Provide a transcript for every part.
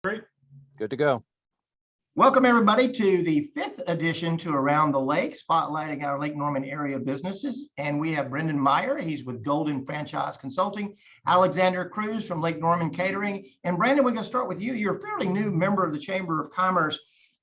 Great. Good to go. Welcome, everybody, to the 5th edition to Around the Lake, spotlighting our Lake Norman area businesses. And we have Brendan Meyer. He's with Golden Franchise Consulting. Alexander Cruz from Lake Norman Catering. And Brandon, we're going to start with you. You're a fairly new member of the Chamber of Commerce.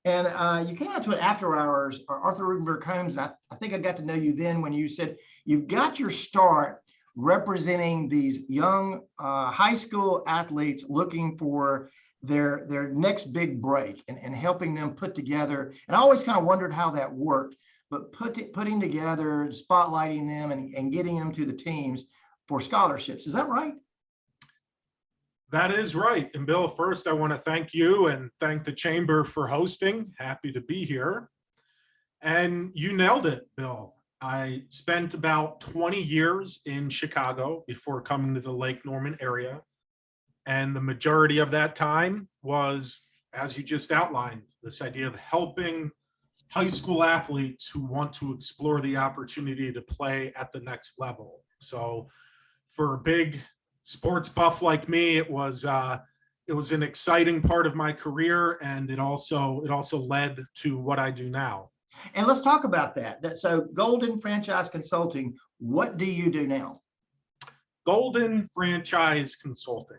And you came out to it after hours, Arthur Rudenberg Holmes. And I think I got to know you then when you said you've got your start representing these young high school athletes looking for their next big break and helping them put together. And I always kind of wondered how that worked, but putting together, spotlighting them and getting them to the teams for scholarships. Is that right? That is right. And Bill, first, I want to thank you and thank the Chamber for hosting. Happy to be here. And you nailed it, Bill. I spent about 20 years in Chicago before coming to the Lake Norman area. And the majority of that time was, as you just outlined, this idea of helping high school athletes who want to explore the opportunity to play at the next level. So for a big sports buff like me, it was an exciting part of my career, and it also led to what I do now. And let's talk about that. So Golden Franchise Consulting, what do you do now? Golden Franchise Consulting.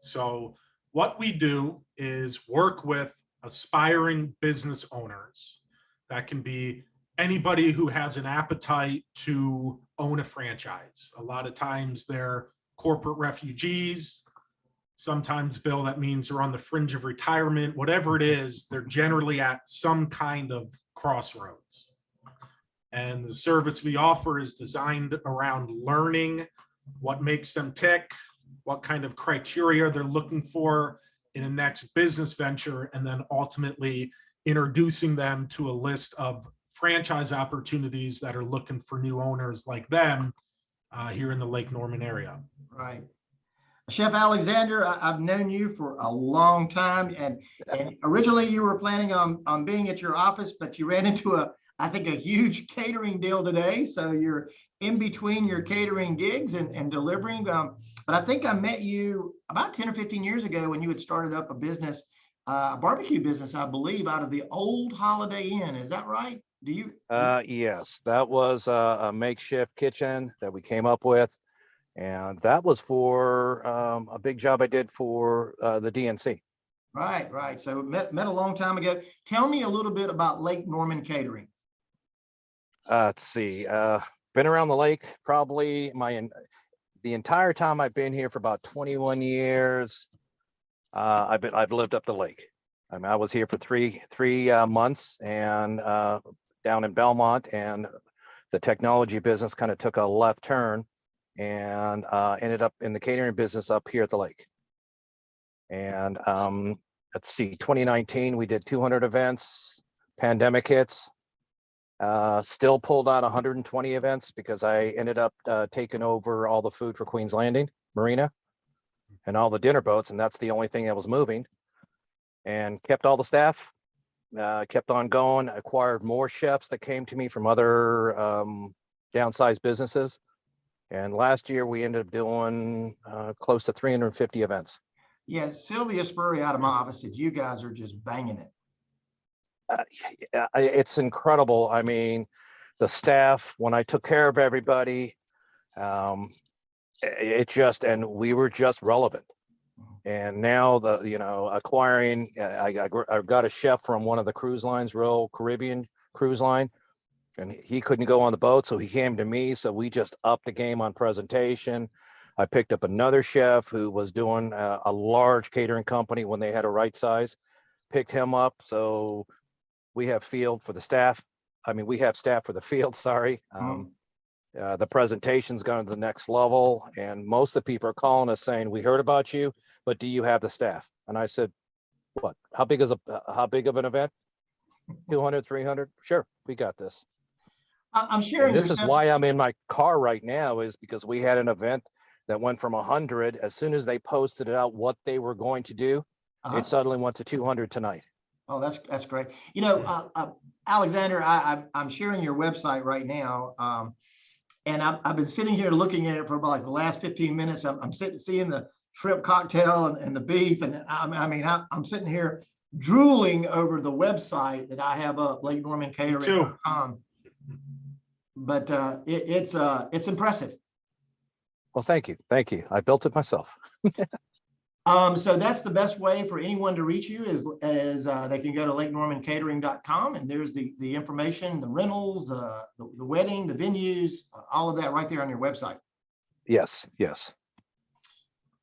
So what we do is work with aspiring business owners. That can be anybody who has an appetite to own a franchise. A lot of times they're corporate refugees. Sometimes, Bill, that means they're on the fringe of retirement. Whatever it is, they're generally at some kind of crossroads. And the service we offer is designed around learning what makes them tick, what kind of criteria they're looking for in a next business venture, and then ultimately introducing them to a list of franchise opportunities that are looking for new owners like them here in the Lake Norman area. Right. Chef Alexander, I've known you for a long time, and originally you were planning on being at your office, but you ran into I think a huge catering deal today. So you're in between your catering gigs and delivering. But I think I met you about 10 or 15 years ago when you had started up a business, a barbecue business, I believe, out of the old Holiday Inn. Is that right? Do you? Yes, that was a makeshift kitchen that we came up with. And that was for a big job I did for the DNC. Right. So met a long time ago. Tell me a little bit about Lake Norman Catering. Let's see. Been around the lake probably the entire time I've been here for about 21 years. I've lived up the lake. I mean, I was here for three months and down in Belmont, and the technology business kind of took a left turn and ended up in the catering business up here at the lake. And let's see, 2019 we did 200 events. Pandemic hits. Still pulled out 120 events because I ended up taking over all the food for Queen's Landing Marina and all the dinner boats, and that's the only thing that was moving. And kept all the staff, kept on going, acquired more chefs that came to me from other downsized businesses. And last year we ended up doing close to 350 events. Yeah, Sylvia Spurry out of my office said you guys are just banging it. It's incredible. I mean, the staff, when I took care of everybody, and we were just relevant. And now acquiring, I got a chef from one of the cruise lines, Royal Caribbean cruise line, and he couldn't go on the boat, so he came to me. So we just upped the game on presentation. I picked up another chef who was doing a large catering company when they had a right size, picked him up. So we have field for the staff. I mean, we have staff for the field, sorry. The presentation's gone to the next level, and most of the people are calling us saying, we heard about you, but do you have the staff? And I said, what, how big of an event? 200, 300? Sure, we got this. I'm sharing. This is why I'm in my car right now, is because we had an event that went from 100. As soon as they posted out what they were going to do, it suddenly went to 200 tonight. Oh, that's great. You know, Alexander, I'm sharing your website right now. And I've been sitting here looking at it for about like the last 15 minutes. I'm seeing the shrimp cocktail and the beef. And I mean, I'm sitting here drooling over the website that I have up, LakeNormanCatering.com. But it's impressive. Well, thank you. Thank you. I built it myself. So that's the best way for anyone to reach you is they can go to LakeNormanCatering.com, and there's the information, the rentals, the wedding, the venues, all of that right there on your website. Yes, yes.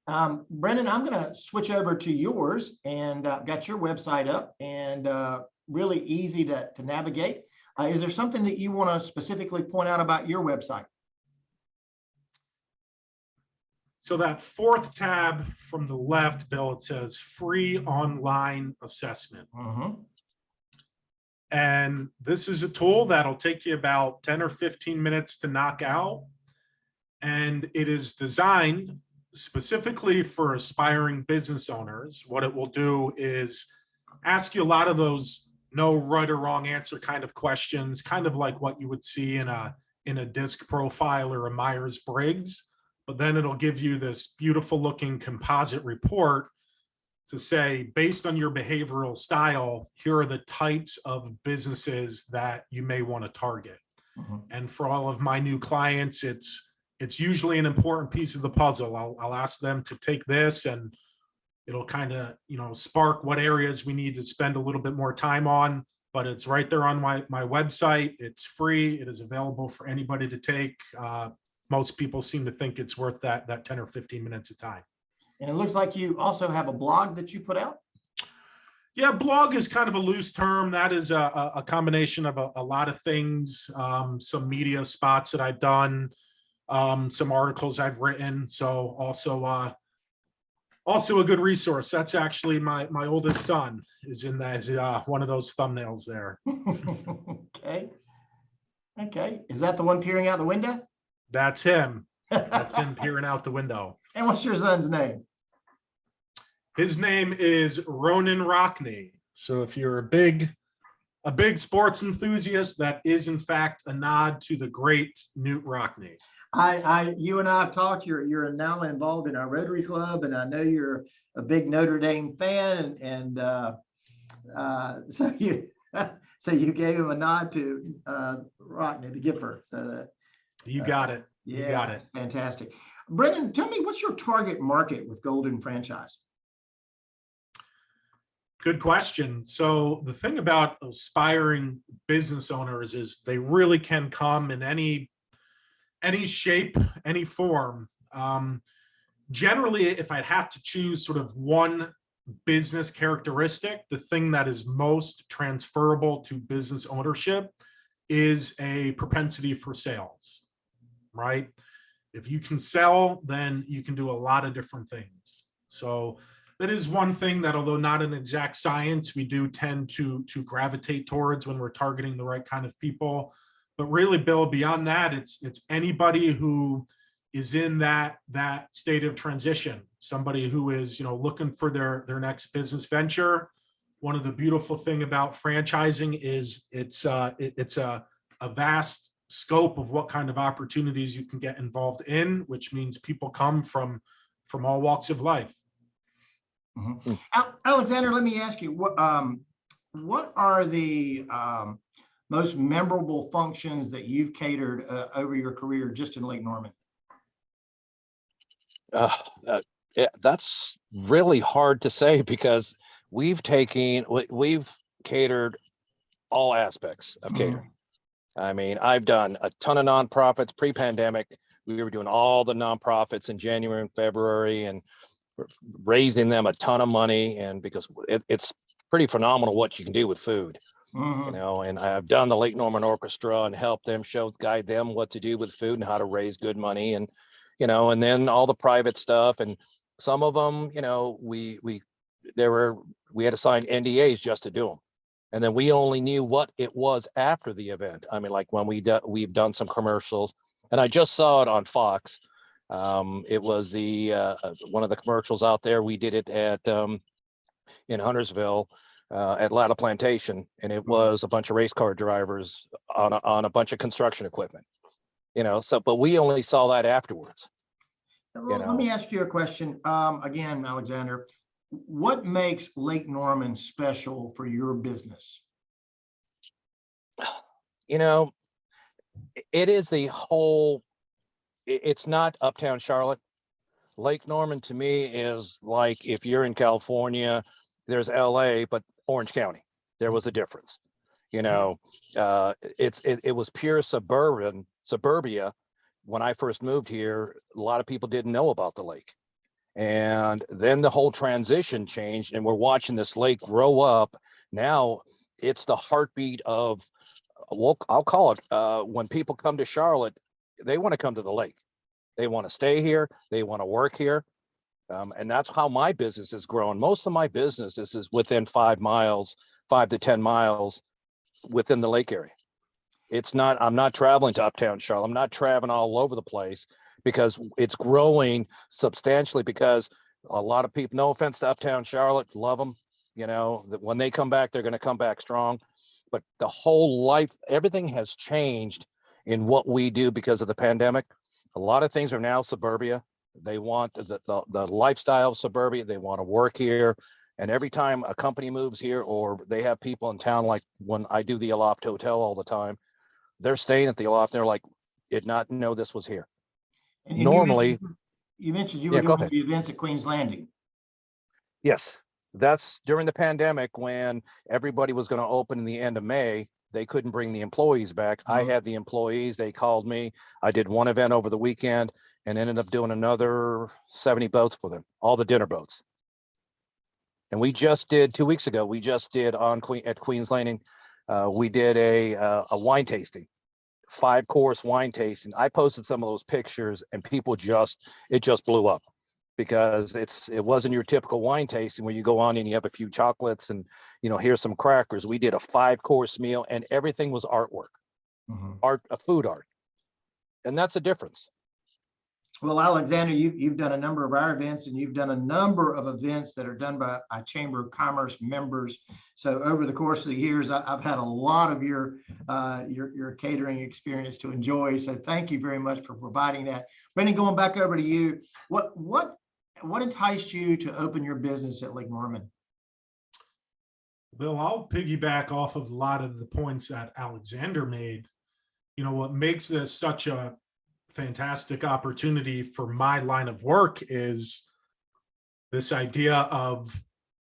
Brendan, I'm going to switch over to yours, and got your website up and really easy to navigate. Is there something that you want to specifically point out about your website? So that fourth tab from the left, Bill, it says free online assessment. And this is a tool that'll take you about 10 or 15 minutes to knock out. And it is designed specifically for aspiring business owners. What it will do is ask you a lot of those no right or wrong answer kind of questions, kind of like what you would see in a disc profile or a Myers-Briggs. But then it'll give you this beautiful looking composite report to say, based on your behavioral style, here are the types of businesses that you may want to target. And for all of my new clients, it's usually an important piece of the puzzle. I'll ask them to take this, and it'll kind of, spark what areas we need to spend a little bit more time on. But it's right there on my website. It's free. It is available for anybody to take. Most people seem to think it's worth that 10 or 15 minutes of time. And it looks like you also have a blog that you put out. Yeah, blog is kind of a loose term. That is a combination of a lot of things, some media spots that I've done, some articles I've written. So also a good resource. That's actually my oldest son is in that one of those thumbnails there. Okay. Is that the one peering out the window? That's him. That's him peering out the window. And what's your son's name? His name is Ronan Rockney. So if you're a big sports enthusiast, that is in fact a nod to the great Newt Rockney. You and I have talked. You're now involved in our Rotary Club, and I know you're a big Notre Dame fan, and so you gave him a nod to Rockney, the Gipper. So you got it. You got it. Fantastic. Brendan, tell me, what's your target market with Golden Franchise? Good question. So the thing about aspiring business owners is they really can come in any shape, any form. Generally, if I had to choose sort of one business characteristic, the thing that is most transferable to business ownership is a propensity for sales, right? If you can sell, then you can do a lot of different things. So that is one thing that, although not an exact science, we do tend to gravitate towards when we're targeting the right kind of people. But really, Bill, beyond that, it's anybody who is in that state of transition, somebody who is looking for their next business venture. One of the beautiful thing about franchising is it's a vast scope of what kind of opportunities you can get involved in, which means people come from all walks of life. Alexander, let me ask you, what are the most memorable functions that you've catered over your career just in Lake Norman? That's really hard to say because we've catered all aspects of catering. I mean, I've done a ton of nonprofits pre-pandemic. We were doing all the nonprofits in January and February and raising them a ton of money. And because it's pretty phenomenal what you can do with food, and I've done the Lake Norman Orchestra and helped them guide them what to do with food and how to raise good money. And, and then all the private stuff. And some of them, we had to sign NDAs just to do them. And then we only knew what it was after the event. I mean, like when we've done some commercials, and I just saw it on Fox. It was one of the commercials out there. We did it at in Huntersville at Latta Plantation, and it was a bunch of race car drivers on a bunch of construction equipment. But we only saw that afterwards. Well, let me ask you a question. Again, Alexander, what makes Lake Norman special for your business? You know, it is the whole, it's not uptown Charlotte. Lake Norman to me is like if you're in California, there's LA, but Orange County. There was a difference. You know, it was pure suburbia. When I first moved here, a lot of people didn't know about the lake. And then the whole transition changed, and we're watching this lake grow up. Now it's the heartbeat of, well, I'll call it, when people come to Charlotte, they want to come to the lake. They want to stay here. They want to work here. And that's how my business is growing. Most of my business is within 5 miles, 5 to 10 miles within the lake area. I'm not traveling to uptown Charlotte. I'm not traveling all over the place because it's growing substantially, because a lot of people, no offense to uptown Charlotte, love them. You know, that when they come back, they're going to come back strong. But the whole life, everything has changed in what we do because of the pandemic. A lot of things are now suburbia. They want the lifestyle of suburbia. They want to work here. And every time a company moves here, or they have people in town, like when I do the Aloft Hotel all the time, they're staying at the Aloft. They're like, did not know this was here. And Normally, you mentioned you were doing the events at Queen's Landing. yes, that's during the pandemic when everybody was going to open in the end of May. They couldn't bring the employees back. I had the employees. They called me. I did one event over the weekend and ended up doing another 70 boats for them, all the dinner boats. And we just did 2 weeks ago. We just did at Queen's Landing. We did a wine tasting, 5-course wine tasting. I posted some of those pictures, and people it just blew up, because it wasn't your typical wine tasting where you go on and you have a few chocolates and, you know, here's some crackers. We did a 5-course meal, and everything was artwork, food art. And that's a difference. Well, Alexander, you've done a number of our events, and you've done a number of events that are done by our Chamber of Commerce members. So over the course of the years, I've had a lot of your catering experience to enjoy. So thank you very much for providing that. Brendan, going back over to you, what enticed you to open your business at Lake Norman? Bill, I'll piggyback off of a lot of the points that Alexander made. You know, what makes this such a fantastic opportunity for my line of work is this idea of,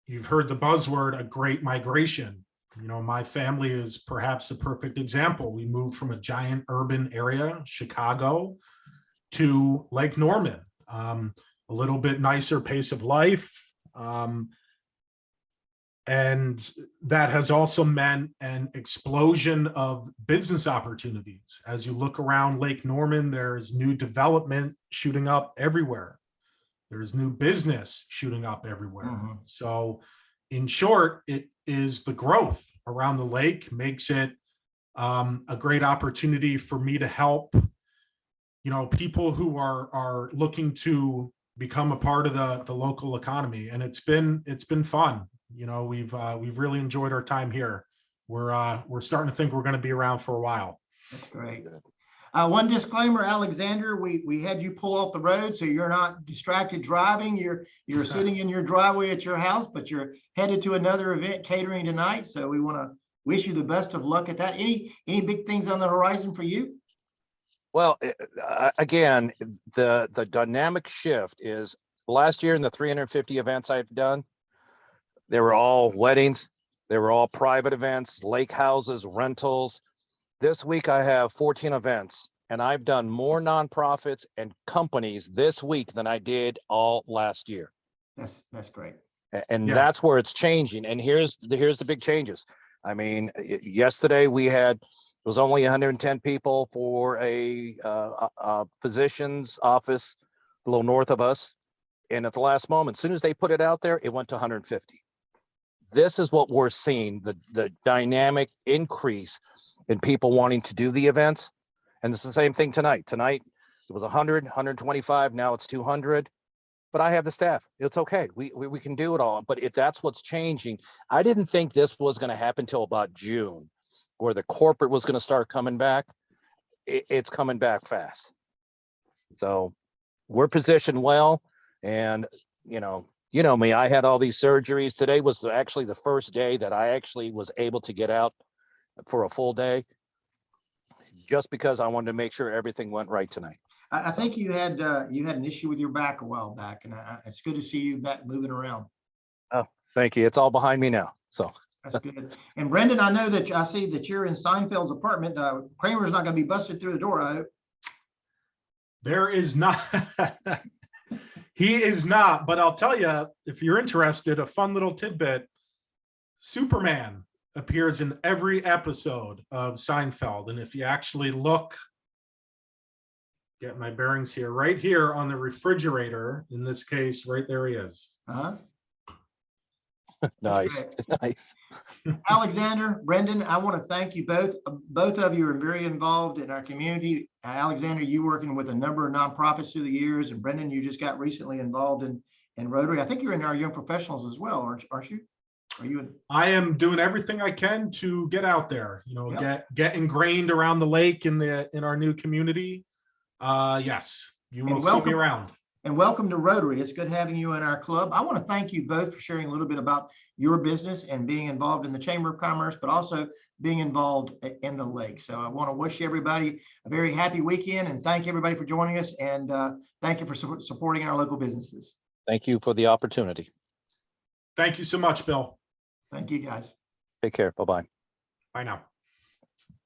you've heard the buzzword, a great migration. You know, my family is perhaps a perfect example. We moved from a giant urban area, Chicago, to Lake Norman, a little bit nicer pace of life. And that has also meant an explosion of business opportunities. As you look around Lake Norman, there's new development shooting up everywhere. There's new business shooting up everywhere. So in short, it is the growth around the lake makes it a great opportunity for me to help, you know, people who are looking to become a part of the local economy. And it's been fun. You know, we've really enjoyed our time here. We're starting to think we're going to be around for a while. That's great. One disclaimer, Alexander, we had you pull off the road, so you're not distracted driving. You're sitting in your driveway at your house, but you're headed to another event, catering tonight. So we want to wish you the best of luck at that. Any big things on the horizon for you? Well, again, the dynamic shift is, last year in the 350 events I've done, they were all weddings. They were all private events, lake houses, rentals. This week I have 14 events, and I've done more nonprofits and companies this week than I did all last year. That's great. And that's where it's changing. And here's the big changes. I mean, yesterday it was only 110 people for a physician's office a little north of us. And at the last moment, as soon as they put it out there, it went to 150. This is what we're seeing, the dynamic increase in people wanting to do the events. And it's the same thing tonight. Tonight, it was 100, 125, now it's 200. But I have the staff. It's okay. We can do it all. But if that's what's changing, I didn't think this was going to happen till about June, where the corporate was going to start coming back. It's coming back fast. So we're positioned well. And, you know me, I had all these surgeries. Today was actually the first day that I actually was able to get out for a full day, just because I wanted to make sure everything went right tonight. I think you had an issue with your back a while back, and it's good to see you back moving around. Oh, thank you. It's all behind me now. So That's good. And Brendan, I know that I see that you're in Seinfeld's apartment. Kramer's not going to be busted through the door, I hope. There is not. He is not, but I'll tell you, if you're interested, a fun little tidbit, Superman appears in every episode of Seinfeld. And if you actually look, get my bearings here, right here on the refrigerator, in this case, right there he is. Uh-huh. nice. Nice. Alexander, Brendan, I want to thank you both. Both of you are very involved in our community. Alexander, you working with a number of nonprofits through the years, and Brendan, you just got recently involved in Rotary. I think you're in our young professionals as well, aren't you? Are you in? I am doing everything I can to get out there, Yep. get ingrained around the lake in our new community. Yes, you will see me around. And welcome to Rotary. It's good having you in our club. I want to thank you both for sharing a little bit about your business and being involved in the Chamber of Commerce, but also being involved in the lake. So I want to wish everybody a very happy weekend and thank everybody for joining us. And thank you for supporting our local businesses. Thank you for the opportunity. Thank you so much, Bill. Thank you, guys. Take care. Bye-bye. Bye now.